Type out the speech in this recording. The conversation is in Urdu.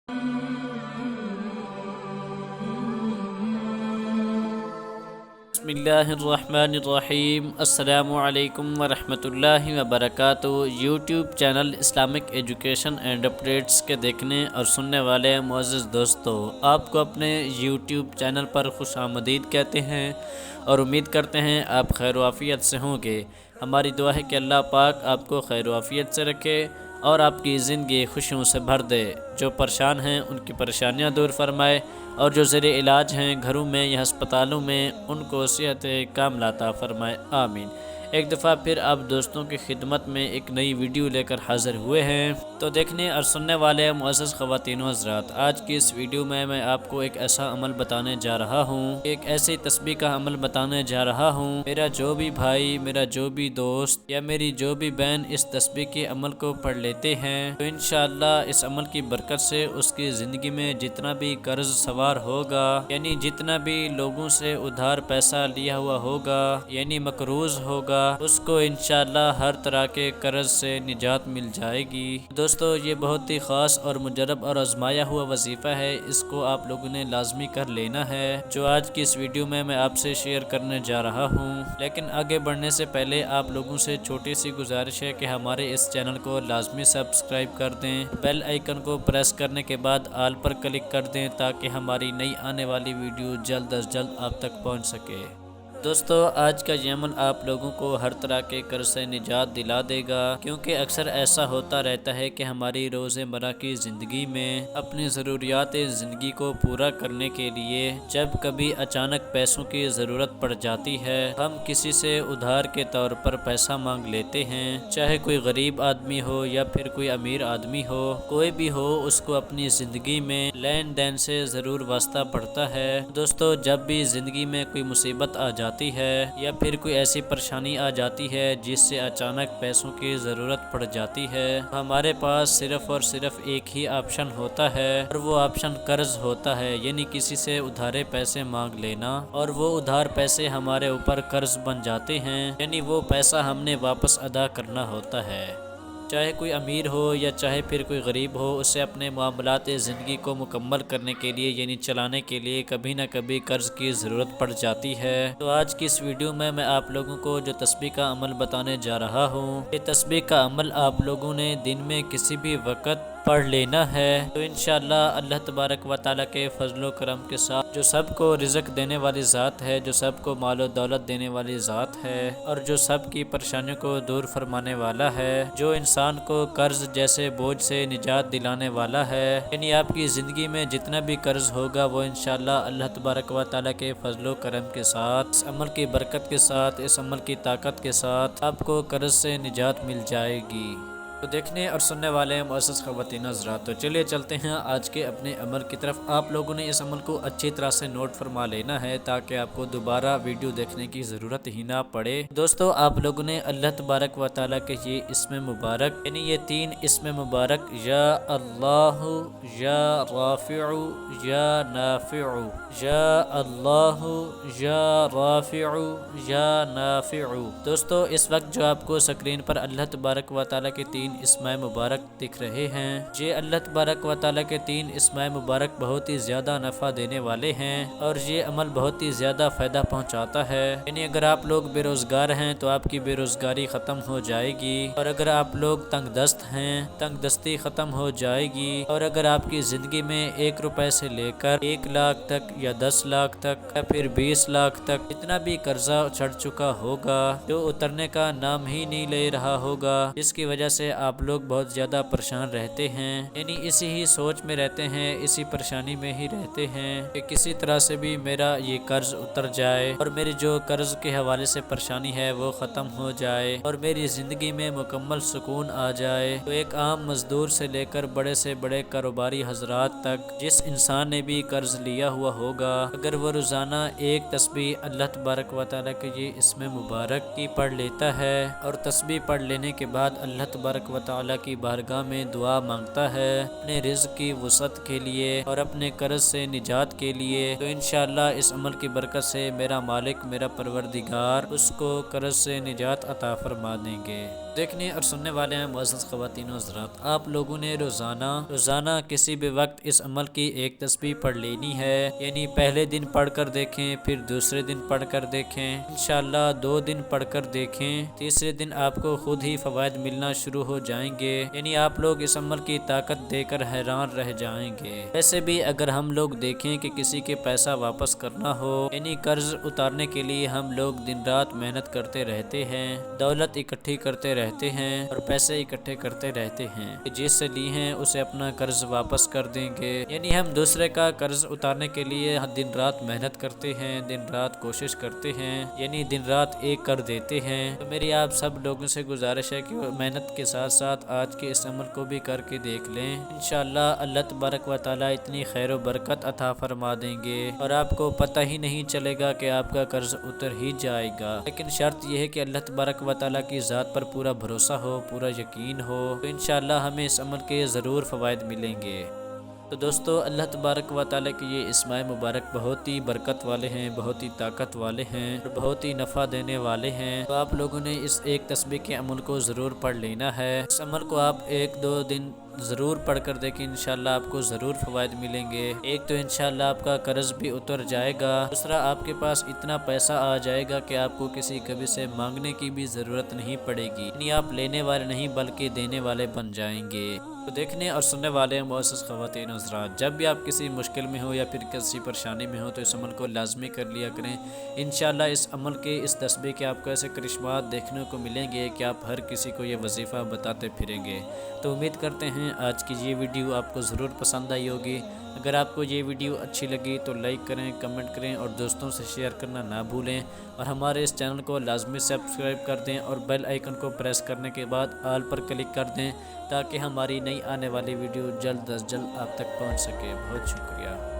بسم اللہ الرحمن الرحیم۔ السلام علیکم ورحمۃ اللہ وبرکاتہ۔ YouTube channel Islamic education and updates کے دیکھنے اور سننے والے معزز دوستو، آپ کو اپنے یوٹیوب چینل پر خوش آمدید کہتے ہیں اور امید کرتے ہیں آپ خیر و عافیت سے ہوں گے۔ ہماری دعا ہے کہ اللہ پاک آپ کو خیر و عافیت سے رکھے اور آپ کی زندگی خوشیوں سے بھر دے۔ جو پریشان ہیں ان کی پریشانیاں دور فرمائے، اور جو زیر علاج ہیں گھروں میں یا ہسپتالوں میں، ان کو صحت کاملہ عطا فرمائے، آمین۔ ایک دفعہ پھر آپ دوستوں کی خدمت میں ایک نئی ویڈیو لے کر حاضر ہوئے ہیں۔ تو دیکھنے اور سننے والے معزز خواتین و حضرات، آج کی اس ویڈیو میں آپ کو ایک ایسا عمل بتانے جا رہا ہوں، ایک ایسی تسبیح کا عمل بتانے جا رہا ہوں۔ میرا جو بھی بھائی، میرا جو بھی دوست یا میری جو بھی بہن اس تسبیح کے عمل کو پڑھ لیتے ہیں تو انشاءاللہ اس عمل کی برکت سے اس کی زندگی میں جتنا بھی قرض سوار ہوگا، یعنی جتنا بھی لوگوں سے ادھار پیسہ لیا ہوا ہوگا، یعنی مقروض ہوگا، اس کو انشاءاللہ ہر طرح کے قرض سے نجات مل جائے گی۔ دوستو، یہ بہت ہی خاص اور مجرب اور آزمایا ہوا وظیفہ ہے، اس کو آپ لوگوں نے لازمی کر لینا ہے، جو آج کی اس ویڈیو میں آپ سے شیئر کرنے جا رہا ہوں۔ لیکن آگے بڑھنے سے پہلے آپ لوگوں سے چھوٹی سی گزارش ہے کہ ہمارے اس چینل کو لازمی سبسکرائب کر دیں، بیل آئیکن کو پریس کرنے کے بعد آل پر کلک کر دیں تاکہ ہماری نئی آنے والی ویڈیو جلد از جلد آپ تک پہنچ سکے۔ دوستو، آج کا یہ عمل آپ لوگوں کو ہر طرح کے قرض سے نجات دلا دے گا، کیونکہ اکثر ایسا ہوتا رہتا ہے کہ ہماری روزمرہ کی زندگی میں اپنی ضروریات زندگی کو پورا کرنے کے لیے جب کبھی اچانک پیسوں کی ضرورت پڑ جاتی ہے، ہم کسی سے ادھار کے طور پر پیسہ مانگ لیتے ہیں، چاہے کوئی غریب آدمی ہو یا پھر کوئی امیر آدمی ہو، کوئی بھی ہو، اس کو اپنی زندگی میں لین دین سے ضرور واسطہ پڑتا ہے۔ دوستو، جب بھی زندگی میں کوئی مصیبت آ جاتی ہے یا پھر کوئی ایسی پریشانی آ جاتی ہے جس سے اچانک پیسوں کی ضرورت پڑ جاتی ہے، ہمارے پاس صرف اور صرف ایک ہی آپشن ہوتا ہے، اور وہ آپشن قرض ہوتا ہے، یعنی کسی سے ادھارے پیسے مانگ لینا، اور وہ ادھار پیسے ہمارے اوپر قرض بن جاتے ہیں، یعنی وہ پیسہ ہم نے واپس ادا کرنا ہوتا ہے۔ چاہے کوئی امیر ہو یا چاہے پھر کوئی غریب ہو، اسے اپنے معاملات زندگی کو مکمل کرنے کے لیے یعنی چلانے کے لیے کبھی نہ کبھی قرض کی ضرورت پڑ جاتی ہے۔ تو آج کی اس ویڈیو میں آپ لوگوں کو جو تسبیح کا عمل بتانے جا رہا ہوں، یہ تسبیح کا عمل آپ لوگوں نے دن میں کسی بھی وقت پڑھ لینا ہے، تو انشاءاللہ اللہ تبارک و تعالیٰ کے فضل و کرم کے ساتھ، جو سب کو رزق دینے والی ذات ہے، جو سب کو مال و دولت دینے والی ذات ہے، اور جو سب کی پریشانیوں کو دور فرمانے والا ہے، جو انسان کو قرض جیسے بوجھ سے نجات دلانے والا ہے، یعنی آپ کی زندگی میں جتنا بھی قرض ہوگا وہ انشاءاللہ اللہ تبارک و تعالیٰ کے فضل و کرم کے ساتھ، اس عمل کی برکت کے ساتھ، اس عمل کی طاقت کے ساتھ آپ کو قرض سے نجات مل جائے گی۔ تو دیکھنے اور سننے والے معزز خواتین حضرات، تو چلیے چلتے ہیں آج کے اپنے عمل کی طرف۔ آپ لوگوں نے اس عمل کو اچھی طرح سے نوٹ فرما لینا ہے تاکہ آپ کو دوبارہ ویڈیو دیکھنے کی ضرورت ہی نہ پڑے۔ دوستو، آپ لوگوں نے اللہ تبارک و تعالیٰ کے یہ اسم مبارک، یعنی یہ 3 اسم مبارک، یا اللہ، یا رافع، یا نافع، یا اللہ، یا رافع، یا نافع۔ دوستو، اس وقت جو آپ کو سکرین پر اللہ تبارک و تعالیٰ کے 3 اسماء مبارک دکھ رہے ہیں، یہ اللہ تبارک و تعالیٰ کے 3 اسماء مبارک بہت ہی زیادہ نفع دینے والے ہیں، اور یہ عمل بہت ہی زیادہ فائدہ پہنچاتا ہے، یعنی اگر آپ لوگ بے روزگار ہیں تو آپ کی بے روزگاری ختم ہو جائے گی، اور اگر آپ لوگ تنگ دست ہیں، تنگ دستی ختم ہو جائے گی، اور اگر آپ کی زندگی میں 1 روپے سے لے کر 1 لاکھ تک یا 10 لاکھ تک یا پھر 20 لاکھ تک جتنا بھی قرضہ چڑھ چکا ہوگا، جو اترنے کا نام ہی نہیں لے رہا ہوگا، جس کی وجہ سے آپ لوگ بہت زیادہ پریشان رہتے ہیں، یعنی اسی ہی سوچ میں رہتے ہیں، اسی پریشانی میں ہی رہتے ہیں کہ کسی طرح سے بھی میرا یہ قرض اتر جائے اور میری جو قرض کے حوالے سے پریشانی ہے وہ ختم ہو جائے اور میری زندگی میں مکمل سکون آ جائے۔ تو ایک عام مزدور سے لے کر بڑے سے بڑے کاروباری حضرات تک، جس انسان نے بھی قرض لیا ہوا ہوگا، اگر وہ روزانہ ایک تسبیح اللہ تبارک و تعالیٰ کے یہ اسم مبارک کی پڑھ لیتا ہے، اور تسبیح پڑھ لینے کے بعد اللہ تبارک و تعالیٰ کی بارگاہ میں دعا مانگتا ہے اپنے رزق کی وسعت کے لیے اور اپنے قرض سے نجات کے لیے، تو انشاءاللہ اس عمل کی برکت سے میرا مالک، میرا پروردگار اس کو قرض سے نجات عطا فرما دیں گے۔ دیکھنے اور سننے والے ہیں معزز خواتین و حضرات، آپ لوگوں نے روزانہ کسی بھی وقت اس عمل کی ایک تسبیح پڑھ لینی ہے، یعنی پہلے دن پڑھ کر دیکھیں، پھر دوسرے دن پڑھ کر دیکھیں، انشاءاللہ 2 دن پڑھ کر دیکھیں، تیسرے دن آپ کو خود ہی فوائد ملنا شروع ہو جائیں گے، یعنی آپ لوگ اس عمل کی طاقت دے کر حیران رہ جائیں گے۔ ویسے بھی اگر ہم لوگ دیکھیں کہ کسی کے پیسہ واپس کرنا ہو، یعنی قرض اتارنے کے لیے ہم لوگ دن رات محنت کرتے رہتے ہیں، دولت اکٹھی کرتے رہتے ہیں اور پیسے اکٹھے کرتے رہتے ہیں کہ جس سے لی ہیں اسے اپنا قرض واپس کر دیں گے، یعنی ہم دوسرے کا قرض اتارنے کے لیے دن رات محنت کرتے ہیں، دن رات کوشش کرتے ہیں، یعنی دن رات ایک کر دیتے ہیں۔ تو میری آپ سب لوگوں سے گزارش ہے کہ محنت کے ساتھ ساتھ آج کے اس عمل کو بھی کر کے دیکھ لیں، انشاءاللہ اللہ تبارک و تعالی اتنی خیر و برکت عطا فرما دیں گے اور آپ کو پتہ ہی نہیں چلے گا کہ آپ کا قرض اتر ہی جائے گا۔ لیکن شرط یہ ہے کہ اللہ تبارک و تعالی کی ذات پر پورا بھروسہ ہو، پورا یقین ہو، تو انشاءاللہ ہمیں اس عمل کے ضرور فوائد ملیں گے۔ تو دوستو، اللہ تبارک و تعالی کے یہ اسماء مبارک بہت ہی برکت والے ہیں، بہت ہی طاقت والے ہیں اور بہت ہی نفع دینے والے ہیں۔ تو آپ لوگوں نے اس ایک تسبیح کے عمل کو ضرور پڑھ لینا ہے۔ اس عمل کو آپ 1-2 دن ضرور پڑھ کر دیکھیں، انشاءاللہ آپ کو ضرور فوائد ملیں گے۔ ایک تو انشاءاللہ آپ کا قرض بھی اتر جائے گا، دوسرا آپ کے پاس اتنا پیسہ آ جائے گا کہ آپ کو کسی کبھی سے مانگنے کی بھی ضرورت نہیں پڑے گی، یعنی آپ لینے والے نہیں بلکہ دینے والے بن جائیں گے۔ تو دیکھنے اور سننے والے معزز خواتین و حضرات، جب بھی آپ کسی مشکل میں ہو یا پھر کسی پریشانی میں ہو تو اس عمل کو لازمی کر لیا کریں۔ انشاءاللہ اس عمل کے، اس تسبیح کے آپ کو ایسے کرشمات دیکھنے کو ملیں گے کہ آپ ہر کسی کو یہ وظیفہ بتاتے پھریں گے۔ تو امید کرتے ہیں آج کی یہ ویڈیو آپ کو ضرور پسند آئی ہوگی۔ اگر آپ کو یہ ویڈیو اچھی لگی تو لائک کریں، کمنٹ کریں اور دوستوں سے شیئر کرنا نہ بھولیں، اور ہمارے اس چینل کو لازمی سبسکرائب کر دیں اور بیل آئیکن کو پریس کرنے کے بعد آل پر کلک کر دیں تاکہ ہماری نئی آنے والی ویڈیو جلد از جلد آپ تک پہنچ سکے۔ بہت شکریہ۔